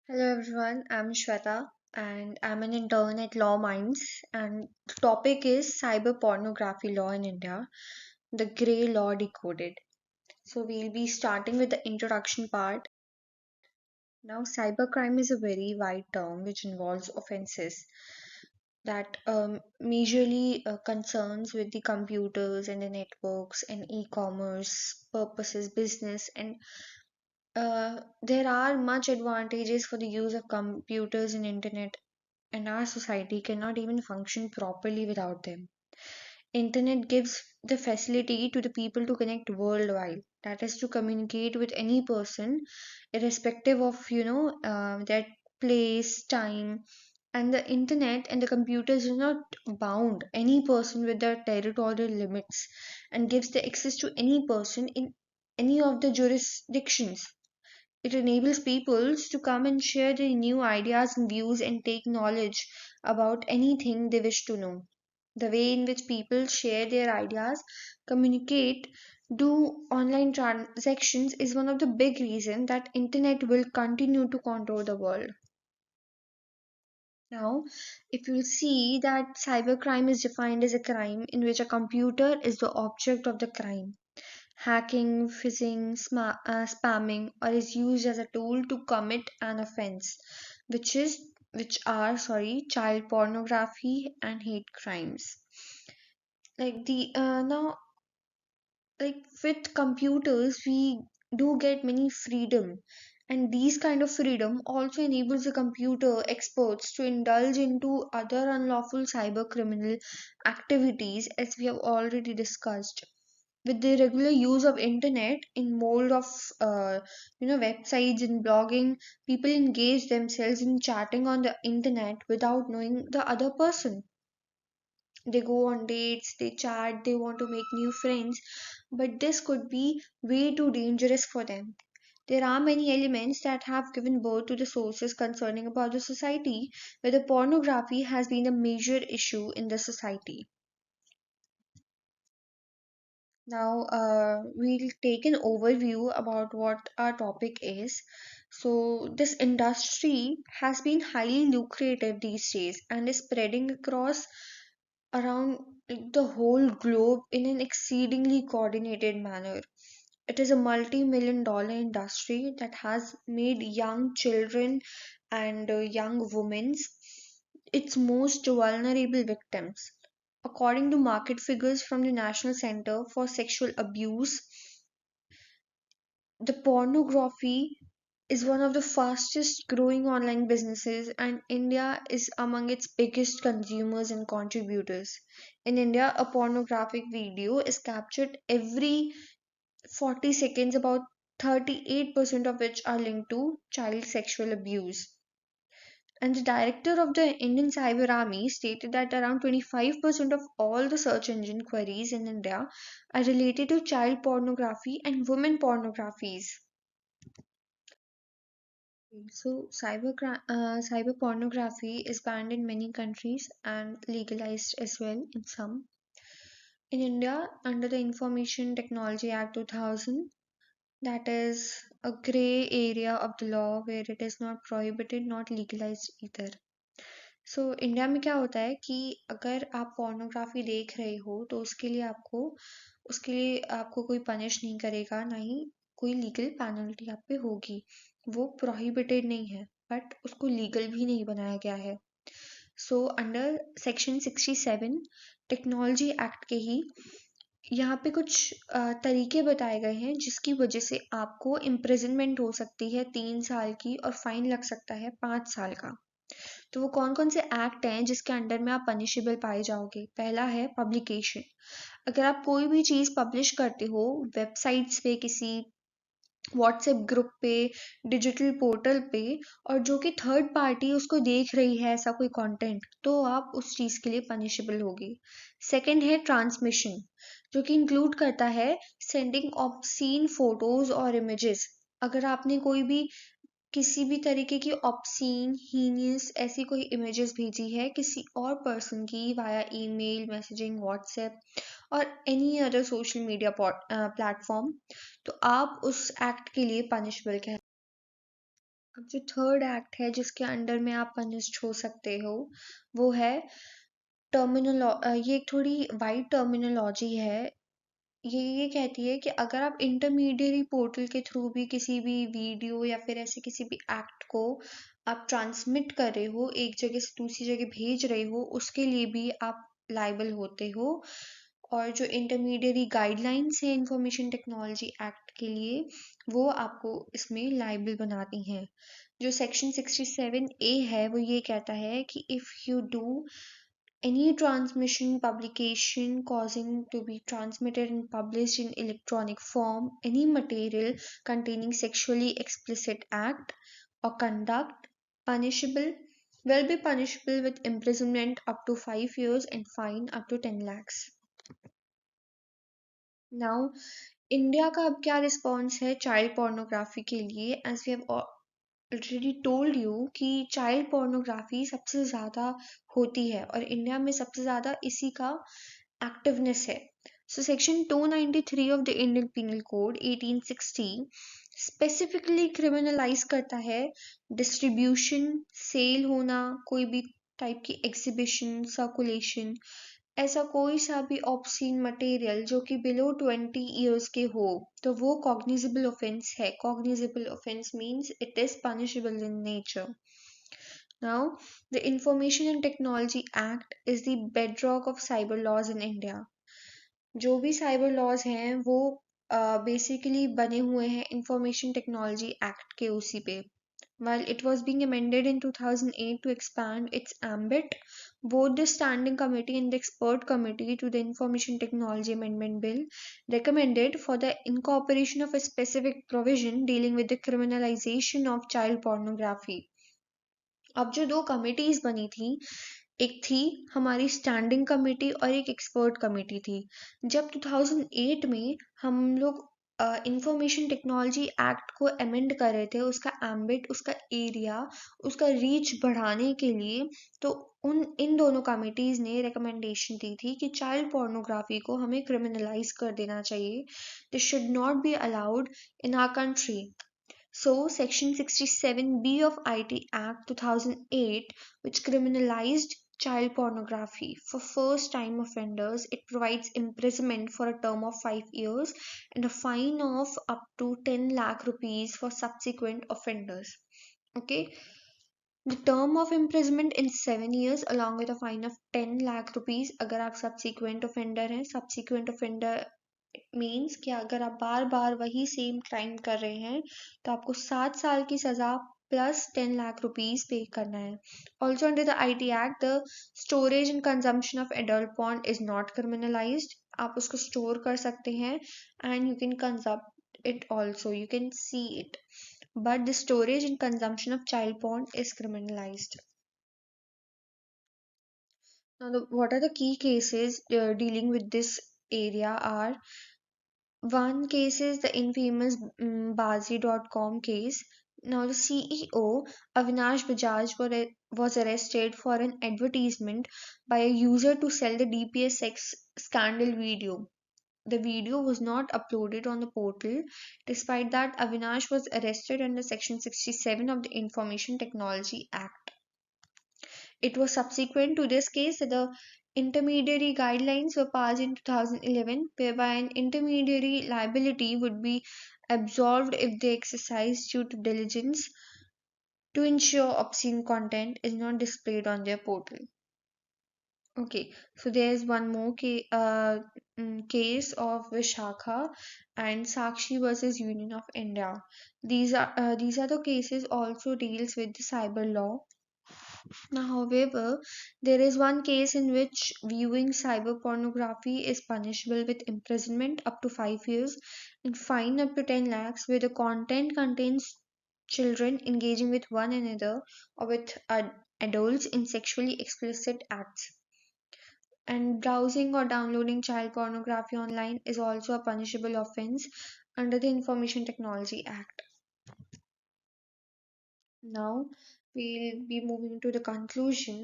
Hello everyone, I'm Shweta and I'm an intern at Law Minds, and the topic is cyber pornography law in India, the grey law decoded. So we'll be starting with the introduction part. Now cybercrime is a very wide term which involves offenses that majorly concerns with the computers and the networks and e-commerce purposes business, and there are much advantages for the use of computers and internet, and our society cannot even function properly without them. Internet gives the facility to the people to connect worldwide, that is to communicate with any person irrespective of their place, time. And the internet and the computers are not bound any person with their territorial limits, and gives the access to any person in any of the jurisdictions. It enables peoples to come and share their new ideas and views and take knowledge about anything they wish to know. The way in which people share their ideas, communicate, do online transactions is one of the big reasons that internet will continue to control the world. Now, if you see that cybercrime is defined as a crime in which a computer is the object of the crime, hacking, phishing, spamming, or is used as a tool to commit an offense, which are child pornography and hate crimes. Like the now like with computers we do get many freedom, and these kind of freedom also enables the computer experts to indulge into other unlawful cyber criminal activities, as we have already discussed. With the regular use of internet in mold of websites and blogging, people engage themselves in chatting on the internet without knowing the other person. They go on dates, they chat, they want to make new friends, but this could be way too dangerous for them. There are many elements that have given birth to the sources concerning about the society, where the pornography has been a major issue in the society. Now, we'll take an overview about what our topic is. So, this industry has been highly lucrative these days and is spreading across around the whole globe in an exceedingly coordinated manner. It is a multi-million dollar industry that has made young children and young women its most vulnerable victims. According to market figures from the National Center for Sexual Abuse, the pornography is one of the fastest growing online businesses, and India is among its biggest consumers and contributors. In India, a pornographic video is captured every 40 seconds, about 38% of which are linked to child sexual abuse. And the director of the Indian Cyber Army stated that around 25% of all the search engine queries in India are related to child pornography and women pornographies. So, cyber pornography is banned in many countries and legalized as well in some. In India, under the Information Technology Act 2000, that is a gray area of the law where it is not prohibited, not legalized either. So India में क्या होता है कि अगर आप pornography देख रहे हो तो उसके लिए आपको कोई पनिश नहीं करेगा, ना ही कोई लीगल पेनल्टी आप पे होगी। वो प्रोहिबिटेड नहीं है, बट उसको लीगल भी नहीं बनाया गया है। So under section 67 technology act के ही यहाँ पे कुछ तरीके बताए गए हैं जिसकी वजह से आपको इम्प्रिजनमेंट हो सकती है 3 साल की, और फाइन लग सकता है 5 साल का। तो वो कौन कौन से एक्ट हैं जिसके अंडर में आप पनिशेबल पाए जाओगे? पहला है पब्लिकेशन। अगर आप कोई भी चीज़ पब्लिश करते हो वेबसाइट्स पे, किसी व्हाट्सएप ग्रुप पे, डिजिटल पोर्टल पे, और जो कि थर्ड पार्टी उसको देख रही है ऐसा कोई कंटेंट, तो आप उस चीज़ के लिए पनिशेबल होगी। सेकंड है ट्रांसमिशन, जो कि इंक्लूड करता है सेंडिंग ऑब्ससीन फोटोज और इमेजेस। अगर आपने कोई भी किसी भी तरीके की ऑब्सीन, हीनियस ऐसी कोई इमेजेस भेजी है किसी और पर्सन की वाया ईमेल, मैसेजिंग, व्हाट्सएप और any other social media platform, तो आप उस एक्ट के लिए पनिशबल अब जो थर्ड एक्ट है जिसके अंडर में आप पनिश्ड हो सकते हो, वो है ये एक थोड़ी वाइड टर्मिनोलॉजी है। ये कहती है कि अगर आप इंटरमीडियरी पोर्टल के थ्रू भी किसी भी वीडियो या फिर ऐसे किसी भी एक्ट को आप ट्रांसमिट कर रहे हो, एक जगह से दूसरी जगह भेज रहे हो, उसके लिए भी आप लाइबल होते हो। और जो इंटरमीडियरी गाइडलाइंस है इंफॉर्मेशन टेक्नोलॉजी एक्ट के लिए, वो आपको इसमें लाइबल बनाती हैं। जो सेक्शन 67A है वो ये कहता है कि if you do any transmission, publication causing to be transmitted and published in electronic form, any material containing sexually explicit act or conduct punishable will be punishable with imprisonment up to 5 years and fine up to 10 lakhs. Now, India का अब क्या response है child pornography के लिए? As we have already told you कि child pornography सबसे ज़्यादा होती है और इंडिया में सबसे ज़्यादा इसी का एक्टिवनेस है। So section 293 of the Indian penal code 1860 specifically criminalize करता है डिस्ट्रीब्यूशन, सेल होना, कोई भी टाइप की एग्जीबिशन, सर्कुलेशन, ऐसा कोई सा भी ऑब्सीन मटेरियल जो कि बिलो 20 years के हो, तो वो कॉग्निजेबल ऑफेंस है। Cognizable offence means it is punishable in nature. Now, the Information and Technology Act is the bedrock of cyber laws in India. जो भी साइबर लॉज हैं वो बेसिकली बने हुए हैं इंफॉर्मेशन टेक्नोलॉजी एक्ट के उसी पे। While it was being amended in 2008 to expand its ambit, both the Standing Committee and the Expert Committee to the Information Technology Amendment Bill recommended for the incorporation of a specific provision dealing with the criminalization of child pornography. अब जो दो committees बनी थी, एक थी हमारी standing committee और एक एक्सपर्ट कमेटी थी। जब 2008 में हम लोग इंफॉर्मेशन टेक्नोलॉजी एक्ट को अमेंड कर रहे थे, उसका एम्बिट, उसका एरिया, उसका रीच बढ़ाने के लिए, तो उन इन दोनों कमिटीज ने रिकमेंडेशन दी थी कि चाइल्ड पोर्नोग्राफी को हमें क्रिमिनलाइज कर देना चाहिए। This should not be allowed in our country. So, Section 67B of IT Act 2008, which criminalized child pornography for first time offenders, it provides imprisonment for a term of 5 years and a fine of up to 10 lakh rupees for subsequent offenders. Okay, the term of imprisonment in 7 years along with a fine of 10 lakh rupees अगर आप subsequent offender हैं। subsequent offender means कि अगर आप बार बार वही same crime कर रहे हैं तो आपको 7 साल की सजा प्लस 10 लाख रुपीज पे करना है। Also under the IT act the storage and consumption of adult porn is not criminalised. आप उसको स्टोर कर सकते हैं and you can consume it also, you can see it, but the storage and consumption of child porn is criminalized. Now, what are the key cases dealing with this area are: one case is the infamous Bazi.com case. Now, the CEO, Avinash Bajaj, was arrested for an advertisement by a user to sell the DPS sex scandal video. The video was not uploaded on the portal. Despite that, Avinash was arrested under Section 67 of the Information Technology Act. It was subsequent to this case that the intermediary guidelines were passed in 2011, whereby an intermediary liability would be absolved if they exercise due diligence to ensure obscene content is not displayed on their portal. Okay, so there's one more case of Vishakha and Sakshi versus Union of India. These are the cases also deals with the cyber law. Now, however, there is one case in which viewing cyber pornography is punishable with imprisonment up to 5 years and fine up to 10 lakhs, where the content contains children engaging with one another or with adults in sexually explicit acts. And browsing or downloading child pornography online is also a punishable offense under the Information Technology Act. Now we'll be moving to the conclusion.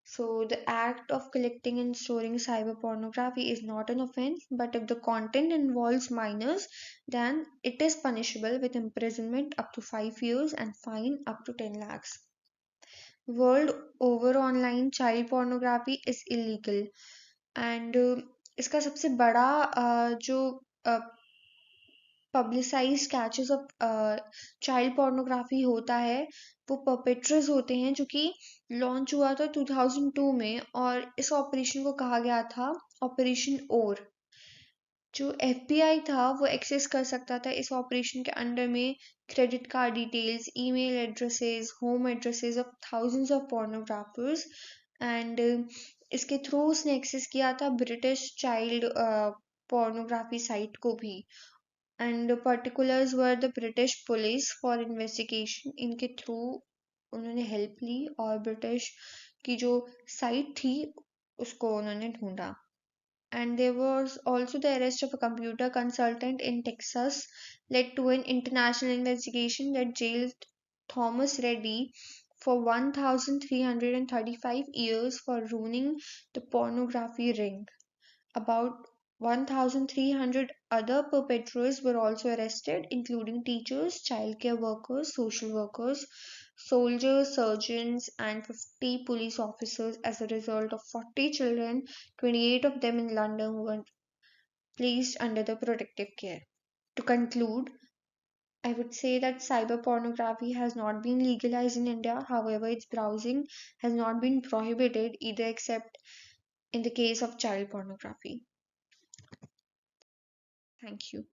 So, the act of collecting and storing cyber pornography is not an offense, but if the content involves minors, then it is punishable with imprisonment up to 5 years and fine up to 10 lakhs. World over online child pornography is illegal and इसका सबसे बड़ा जो publicised catches of child pornography होता है वो परपेट्रस होते हैं जो कि लॉन्च हुआ था 2002 में और इस ऑपरेशन को कहा गया था ऑपरेशन ओर जो एफबीआई था वो एक्सेस कर सकता था इस ऑपरेशन के अंडर में credit card details email addresses home addresses of thousands of pornographers and इसके थ्रू उसने एक्सेस किया था ब्रिटिश चाइल्ड पोर्नोग्राफी साइट को भी and particulars were the British police for investigation इनके थ्रू उन्होंने हेल्प ली और ब्रिटिश की जो साइट थी उसको उन्होंने ढूंढा and there was also the arrest of a computer consultant in Texas led to an international investigation that jailed Thomas Reddy for 1335 years for ruining the pornography ring. About 1,300 other perpetrators were also arrested, including teachers, childcare workers, social workers, soldiers, surgeons, and 50 police officers as a result of 40 children, 28 of them in London, who were placed under the protective care. To conclude, I would say that cyber pornography has not been legalized in India. However, its browsing has not been prohibited either except in the case of child pornography. Thank you.